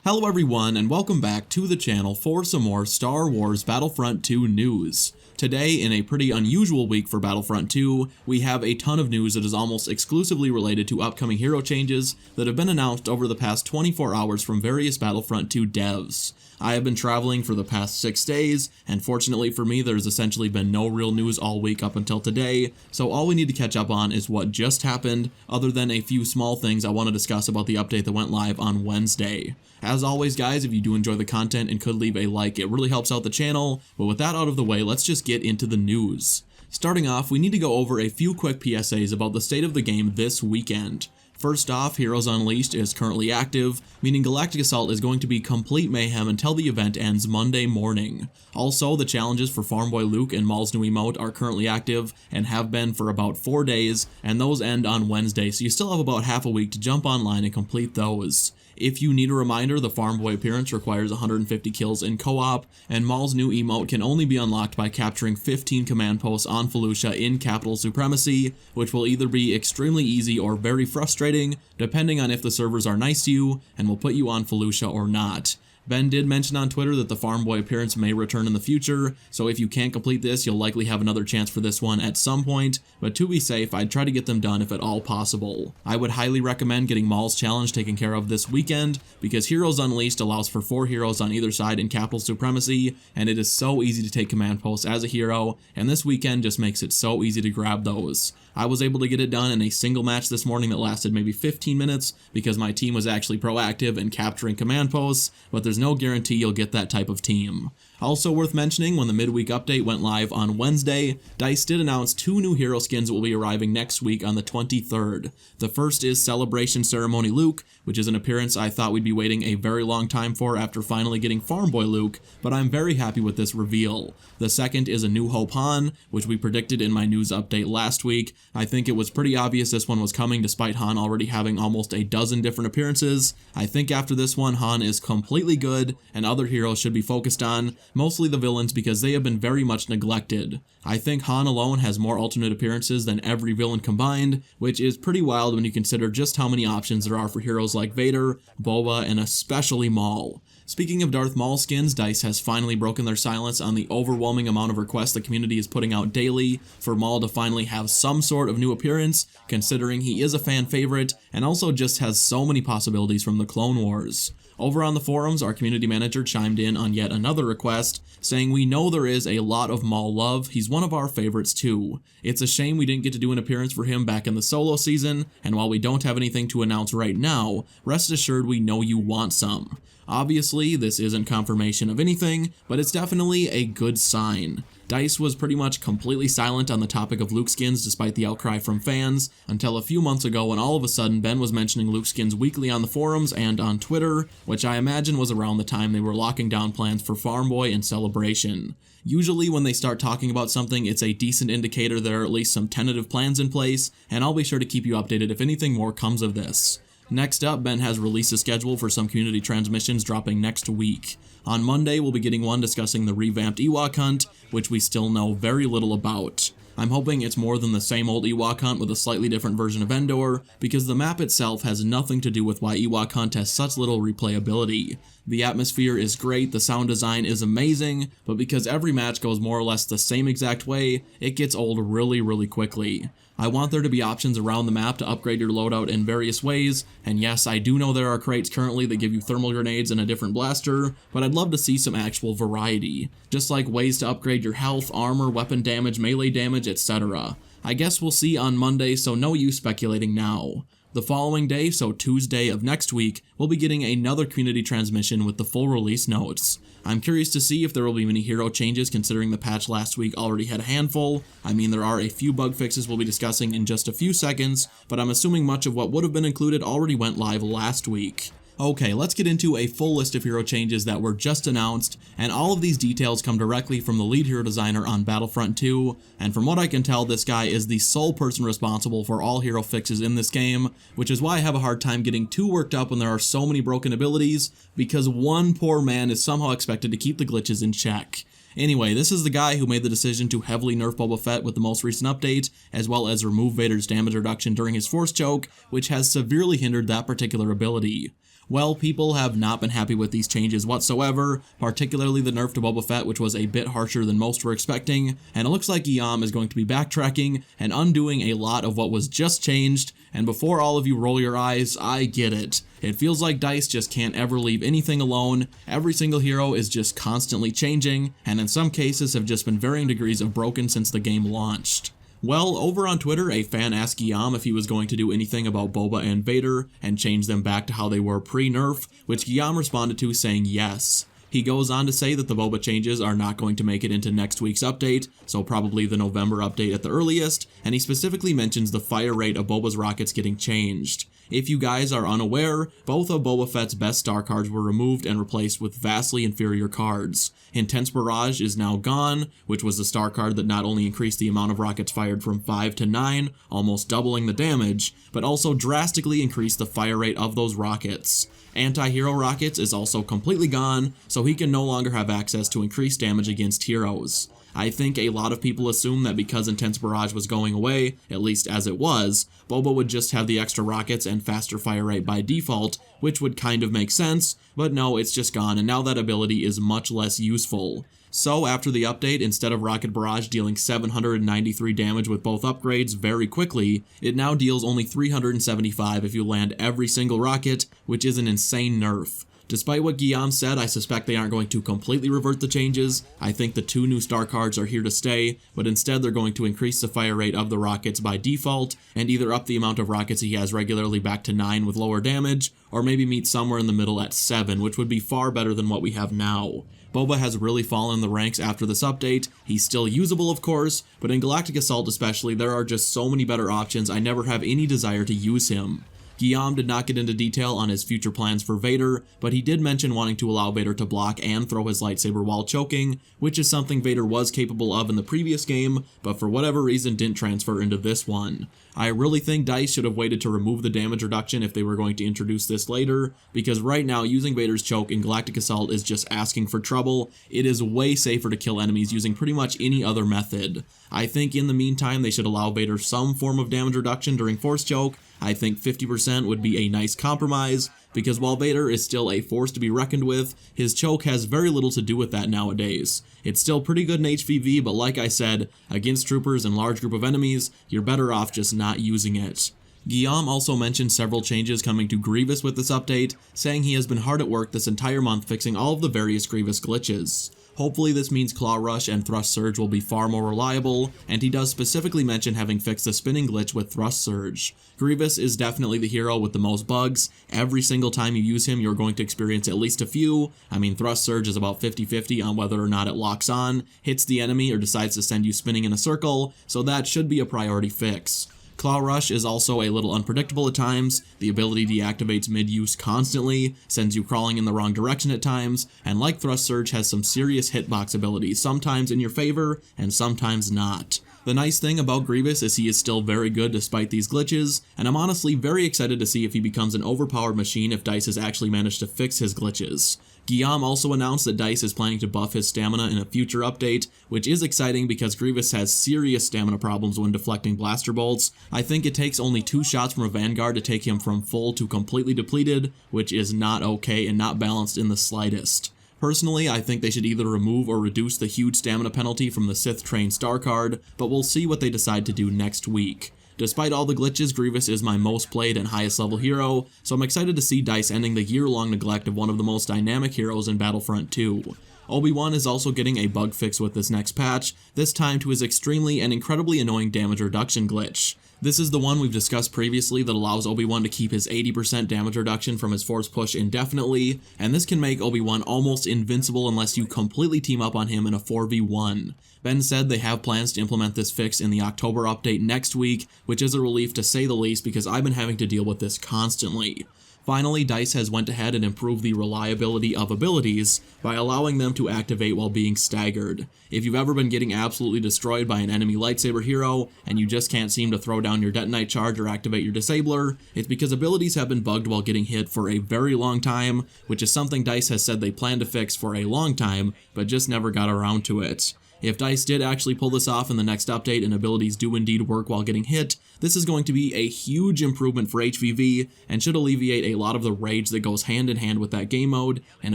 Hello everyone and welcome back to the channel for some more Star Wars Battlefront II news. Today, in a pretty unusual week for Battlefront II, we have a ton of news that is almost exclusively related to upcoming hero changes that have been announced over the past 24 hours from various Battlefront II devs. I have been traveling for the past 6 days, and fortunately for me there's essentially been no real news all week up until today, so all we need to catch up on is what just happened, other than a few small things I want to discuss about the update that went live on Wednesday. As always guys, if you do enjoy the content and could leave a like, it really helps out the channel, but with that out of the way, let's just get into the news. Starting off, we need to go over a few quick PSAs about the state of the game this weekend. First off, Heroes Unleashed is currently active, meaning Galactic Assault is going to be complete mayhem until the event ends Monday morning. Also, the challenges for Farm Boy Luke and Maul's new emote are currently active and have been for about 4 days, and those end on Wednesday, so you still have about half a week to jump online and complete those. If you need a reminder, the Farm Boy appearance requires 150 kills in co-op, and Maul's new emote can only be unlocked by capturing 15 command posts on Felucia in Capital Supremacy, which will either be extremely easy or very frustrating, depending on if the servers are nice to you and will put you on Felucia or not. Ben did mention on Twitter that the Farm Boy appearance may return in the future, so if you can't complete this, you'll likely have another chance for this one at some point, but to be safe, I'd try to get them done if at all possible. I would highly recommend getting Maul's challenge taken care of this weekend, because Heroes Unleashed allows for 4 heroes on either side in Capital Supremacy, and it is so easy to take command posts as a hero, and this weekend just makes it so easy to grab those. I was able to get it done in a single match this morning that lasted maybe 15 minutes because my team was actually proactive in capturing command posts, but there's no guarantee you'll get that type of team. Also worth mentioning, when the midweek update went live on Wednesday, DICE did announce 2 new hero skins that will be arriving next week on the 23rd. The first is Celebration Ceremony Luke, which is an appearance I thought we'd be waiting a very long time for after finally getting Farm Boy Luke, but I'm very happy with this reveal. The second is A New Hope Han, which we predicted in my news update last week. I think it was pretty obvious this one was coming despite Han already having almost a dozen different appearances. I think after this one, Han is completely good, and other heroes should be focused on, mostly the villains because they have been very much neglected. I think Han alone has more alternate appearances than every villain combined, which is pretty wild when you consider just how many options there are for heroes like Vader, Boba, and especially Maul. Speaking of Darth Maul skins, DICE has finally broken their silence on the overwhelming amount of requests the community is putting out daily for Maul to finally have some sort of new appearance, considering he is a fan favorite and also just has so many possibilities from the Clone Wars. Over on the forums, our community manager chimed in on yet another request, saying we know there is a lot of Maul love, he's one of our favorites too. It's a shame we didn't get to do an appearance for him back in the solo season, and while we don't have anything to announce right now, rest assured we know you want some. Obviously, this isn't confirmation of anything, but it's definitely a good sign. DICE was pretty much completely silent on the topic of Luke skins despite the outcry from fans, until a few months ago when all of a sudden Ben was mentioning Luke skins weekly on the forums and on Twitter, which I imagine was around the time they were locking down plans for Farm Boy and Celebration. Usually when they start talking about something, it's a decent indicator there are at least some tentative plans in place, and I'll be sure to keep you updated if anything more comes of this. Next up, Ben has released a schedule for some community transmissions dropping next week. On Monday, we'll be getting one discussing the revamped Ewok hunt, which we still know very little about. I'm hoping it's more than the same old Ewok hunt with a slightly different version of Endor, because the map itself has nothing to do with why Ewok hunt has such little replayability. The atmosphere is great, the sound design is amazing, but because every match goes more or less the same exact way, it gets old really quickly. I want there to be options around the map to upgrade your loadout in various ways, and yes, I do know there are crates currently that give you thermal grenades and a different blaster, but I'd love to see some actual variety. Just like ways to upgrade your health, armor, weapon damage, melee damage, etc. I guess we'll see on Monday, so no use speculating now. The following day, so Tuesday of next week, we'll be getting another community transmission with the full release notes. I'm curious to see if there will be many hero changes considering the patch last week already had a handful. I mean, there are a few bug fixes we'll be discussing in just a few seconds, but I'm assuming much of what would have been included already went live last week. Okay, let's get into a full list of hero changes that were just announced, and all of these details come directly from the lead hero designer on Battlefront II, and from what I can tell, this guy is the sole person responsible for all hero fixes in this game, which is why I have a hard time getting too worked up when there are so many broken abilities, because one poor man is somehow expected to keep the glitches in check. Anyway, this is the guy who made the decision to heavily nerf Boba Fett with the most recent update, as well as remove Vader's damage reduction during his Force choke, which has severely hindered that particular ability. Well, people have not been happy with these changes whatsoever, particularly the nerf to Boba Fett, which was a bit harsher than most were expecting, and it looks like Guillaume is going to be backtracking and undoing a lot of what was just changed, and before all of you roll your eyes, I get it. It feels like DICE just can't ever leave anything alone. Every single hero is just constantly changing, and in some cases have just been varying degrees of broken since the game launched. Well, over on Twitter, a fan asked Guillaume if he was going to do anything about Boba and Vader and change them back to how they were pre-nerf, which Guillaume responded to saying yes. He goes on to say that the Boba changes are not going to make it into next week's update, so probably the November update at the earliest, and he specifically mentions the fire rate of Boba's rockets getting changed. If you guys are unaware, both of Boba Fett's best star cards were removed and replaced with vastly inferior cards. Intense Barrage is now gone, which was the star card that not only increased the amount of rockets fired from 5 to 9, almost doubling the damage, but also drastically increased the fire rate of those rockets. Anti-hero rockets is also completely gone, so he can no longer have access to increased damage against heroes. I think a lot of people assume that because Intense Barrage was going away, at least as it was, Boba would just have the extra rockets and faster fire rate by default, which would kind of make sense, but no, it's just gone, and now that ability is much less useful. So after the update, instead of Rocket Barrage dealing 793 damage with both upgrades very quickly, it now deals only 375 if you land every single rocket, which is an insane nerf. Despite what Guillaume said, I suspect they aren't going to completely revert the changes. I think the 2 new star cards are here to stay, but instead they're going to increase the fire rate of the rockets by default, and either up the amount of rockets he has regularly back to 9 with lower damage, or maybe meet somewhere in the middle at 7, which would be far better than what we have now. Boba has really fallen in the ranks after this update. He's still usable, of course, but in Galactic Assault especially, there are just so many better options I never have any desire to use him. Guillaume did not get into detail on his future plans for Vader, but he did mention wanting to allow Vader to block and throw his lightsaber while choking, which is something Vader was capable of in the previous game, but for whatever reason didn't transfer into this one. I really think DICE should have waited to remove the damage reduction if they were going to introduce this later, because right now using Vader's choke in Galactic Assault is just asking for trouble. It is way safer to kill enemies using pretty much any other method. I think in the meantime they should allow Vader some form of damage reduction during Force Choke. I think 50% would be a nice compromise, because while Vader is still a force to be reckoned with, his choke has very little to do with that nowadays. It's still pretty good in HVV, but like I said, against troopers and large group of enemies, you're better off just not using it. Guillaume also mentioned several changes coming to Grievous with this update, saying he has been hard at work this entire month fixing all of the various Grievous glitches. Hopefully this means Claw Rush and Thrust Surge will be far more reliable, and he does specifically mention having fixed the spinning glitch with Thrust Surge. Grievous is definitely the hero with the most bugs. Every single time you use him, you're going to experience at least a few. I mean, Thrust Surge is about 50-50 on whether or not it locks on, hits the enemy, or decides to send you spinning in a circle, so that should be a priority fix. Claw Rush is also a little unpredictable at times. The ability deactivates mid-use constantly, sends you crawling in the wrong direction at times, and like Thrust Surge has some serious hitbox abilities, sometimes in your favor and sometimes not. The nice thing about Grievous is he is still very good despite these glitches, and I'm honestly very excited to see if he becomes an overpowered machine if DICE has actually managed to fix his glitches. Guillaume also announced that DICE is planning to buff his stamina in a future update, which is exciting because Grievous has serious stamina problems when deflecting blaster bolts. I think it takes only 2 shots from a Vanguard to take him from full to completely depleted, which is not okay and not balanced in the slightest. Personally, I think they should either remove or reduce the huge stamina penalty from the Sith Train star card, but we'll see what they decide to do next week. Despite all the glitches, Grievous is my most played and highest level hero, so I'm excited to see DICE ending the year-long neglect of one of the most dynamic heroes in Battlefront II. Obi-Wan is also getting a bug fix with this next patch, this time to his extremely and incredibly annoying damage reduction glitch. This is the one we've discussed previously that allows Obi-Wan to keep his 80% damage reduction from his force push indefinitely, and this can make Obi-Wan almost invincible unless you completely team up on him in a 4v1. Ben said they have plans to implement this fix in the October update next week, which is a relief to say the least because I've been having to deal with this constantly. Finally, DICE has went ahead and improved the reliability of abilities by allowing them to activate while being staggered. If you've ever been getting absolutely destroyed by an enemy lightsaber hero, and you just can't seem to throw down your detonite charge or activate your disabler, it's because abilities have been bugged while getting hit for a very long time, which is something DICE has said they plan to fix for a long time, but just never got around to it. If DICE did actually pull this off in the next update and abilities do indeed work while getting hit, this is going to be a huge improvement for HVV and should alleviate a lot of the rage that goes hand in hand with that game mode and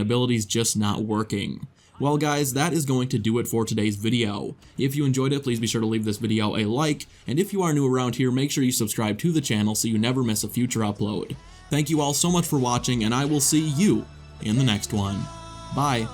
abilities just not working. Well guys, that is going to do it for today's video. If you enjoyed it, please be sure to leave this video a like, and if you are new around here, make sure you subscribe to the channel so you never miss a future upload. Thank you all so much for watching, and I will see you in the next one. Bye.